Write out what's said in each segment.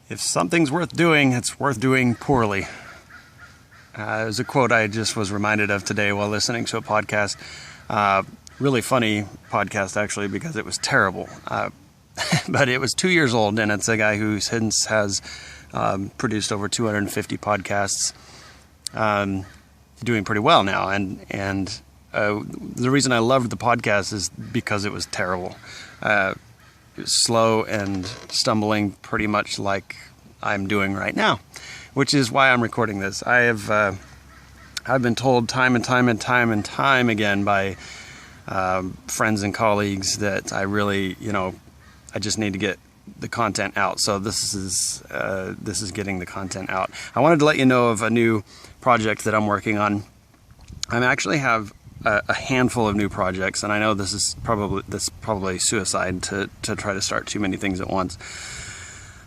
If something's worth doing, it's worth doing poorly. It was a quote I just was reminded of today while listening to a podcast. Really funny podcast, actually, because it was terrible. But it was 2 years old, and it's a guy who since has produced over 250 podcasts, doing pretty well now. And the reason I loved the podcast is because it was terrible. It was slow and stumbling, pretty much like I'm doing right now, which is why I'm recording this. I've been told time and time again by friends and colleagues that I really, I just need to get the content out. So this is getting the content out. I wanted to let you know of a new project that I'm working on. I actually have a handful of new projects, and I know this is probably suicide to try to start too many things at once.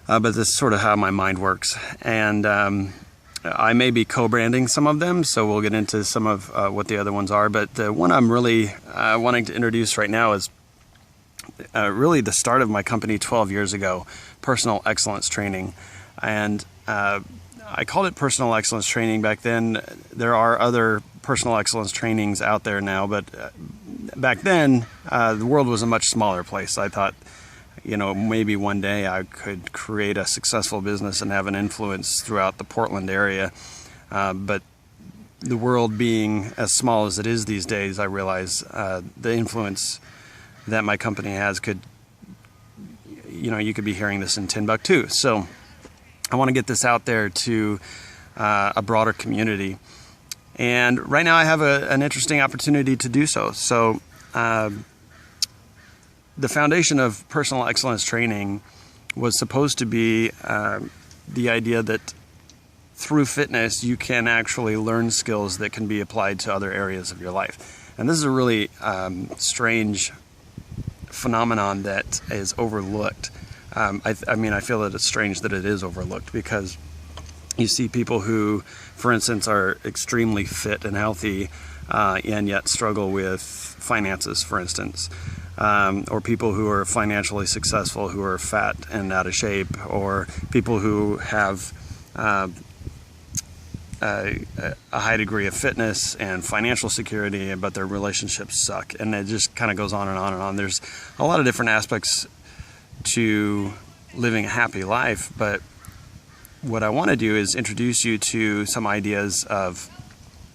But this is sort of how my mind works, and I may be co-branding some of them, so we'll get into some of what the other ones are. But the one I'm really wanting to introduce right now is really the start of my company 12 years ago, Personal Excellence Training. And I called it Personal Excellence Training back then. There are other personal excellence trainings out there now, but back then the world was a much smaller place. I thought, maybe one day I could create a successful business and have an influence throughout the Portland area. But the world being as small as it is these days, I realize the influence that my company has could, you could be hearing this in Timbuktu. So I want to get this out there to a broader community. And right now I have an interesting opportunity to do so. So the foundation of personal excellence training was supposed to be the idea that through fitness you can actually learn skills that can be applied to other areas of your life. And this is a really strange phenomenon that is overlooked. I feel that it's strange that it is overlooked, because you see people who, for instance, are extremely fit and healthy and yet struggle with finances, for instance, or people who are financially successful who are fat and out of shape, or people who have a high degree of fitness and financial security, but their relationships suck. And it just kind of goes on and on and on. There's a lot of different aspects to living a happy life, but what I want to do is introduce you to some ideas of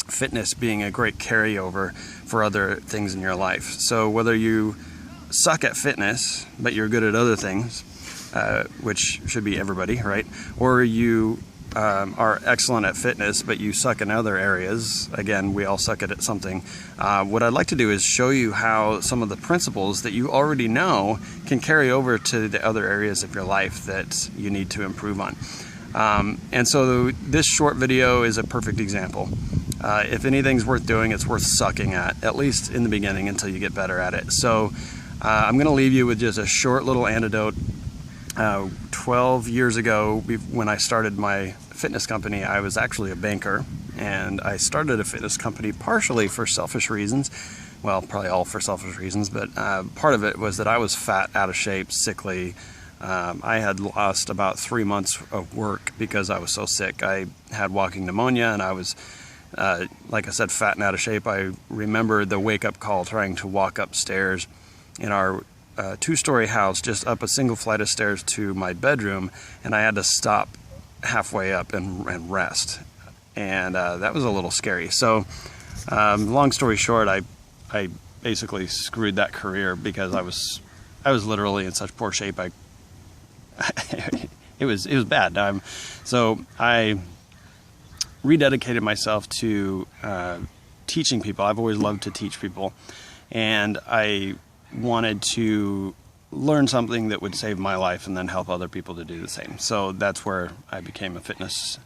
fitness being a great carryover for other things in your life. So whether you suck at fitness, but you're good at other things, which should be everybody, right? Or you are excellent at fitness, but you suck in other areas. Again, we all suck at something. What I'd like to do is show you how some of the principles that you already know can carry over to the other areas of your life that you need to improve on. And so this short video is a perfect example. If anything's worth doing, it's worth sucking at least in the beginning until you get better at it. So I'm going to leave you with just a short little anecdote. 12 years ago, when I started my fitness company, I was actually a banker, and I started a fitness company partially for selfish reasons. Well, probably all for selfish reasons, but part of it was that I was fat, out of shape, sickly. I had lost about 3 months of work because I was so sick. I had walking pneumonia, and I was, like I said, fat and out of shape. I remember the wake-up call trying to walk upstairs in our two-story house, just up a single flight of stairs to my bedroom, and I had to stop halfway up and rest. And that was a little scary. So long story short, I basically screwed that career because I was literally in such poor shape. It was bad. So I rededicated myself to teaching people. I've always loved to teach people, and I wanted to learn something that would save my life and then help other people to do the same. So that's where I became a fitness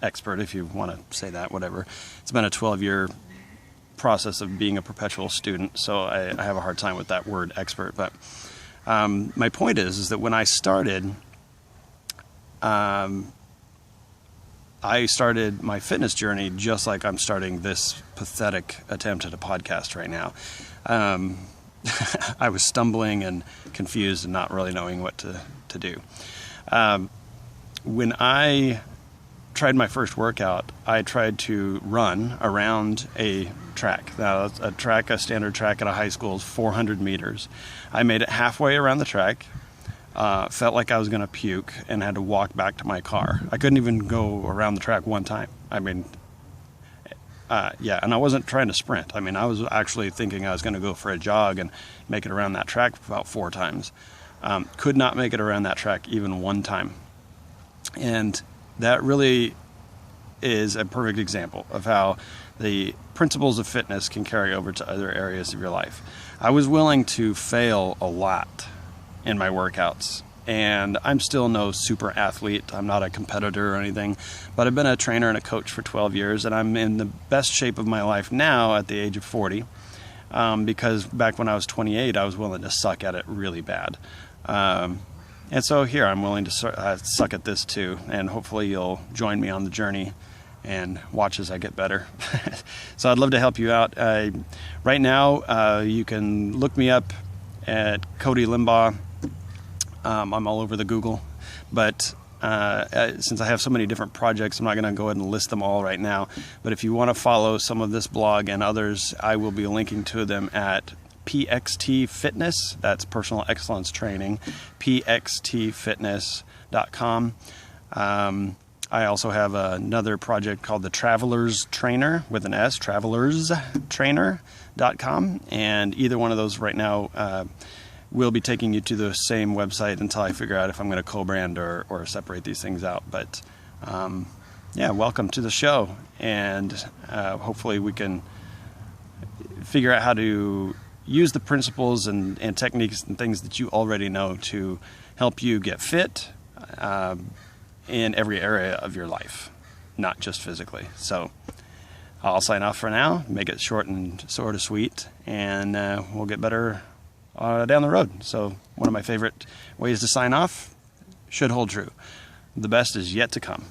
expert, if you want to say that, whatever. It's been a 12-year process of being a perpetual student, so I have a hard time with that word expert. But my point is that when I started my fitness journey just like I'm starting this pathetic attempt at a podcast right now. I was stumbling and confused and not really knowing what to do. when I tried my first workout, I tried to run around a track. Now, a standard track at a high school is 400 meters. I made it halfway around the track, felt like I was going to puke, and had to walk back to my car. I couldn't even go around the track one time. I mean, and I wasn't trying to sprint. I mean, I was actually thinking I was going to go for a jog and make it around that track about 4 times. Could not make it around that track even one time. And that really is a perfect example of how the principles of fitness can carry over to other areas of your life. I was willing to fail a lot in my workouts, and I'm still no super athlete. I'm not a competitor or anything, but I've been a trainer and a coach for 12 years, and I'm in the best shape of my life now at the age of 40, because back when I was 28, I was willing to suck at it really bad. And so here I'm willing to suck at this too, and hopefully you'll join me on the journey and watch as I get better. So I'd love to help you out. Right now, you can look me up at Cody Limbaugh. I'm all over the Google, but since I have so many different projects, I'm not going to go ahead and list them all right now. But if you want to follow some of this blog and others, I will be linking to them at PXT Fitness. That's Personal Excellence Training, pxtfitness.com. I also have another project called the Travelers Trainer with an S, travelerstrainer.com. And either one of those right now will be taking you to the same website until I figure out if I'm going to co-brand or separate these things out. But welcome to the show. And hopefully we can figure out how to use the principles and techniques and things that you already know to help you get fit in every area of your life, not just physically. So I'll sign off for now, make it short and sort of sweet, and we'll get better down the road. So one of my favorite ways to sign off should hold true. The best is yet to come.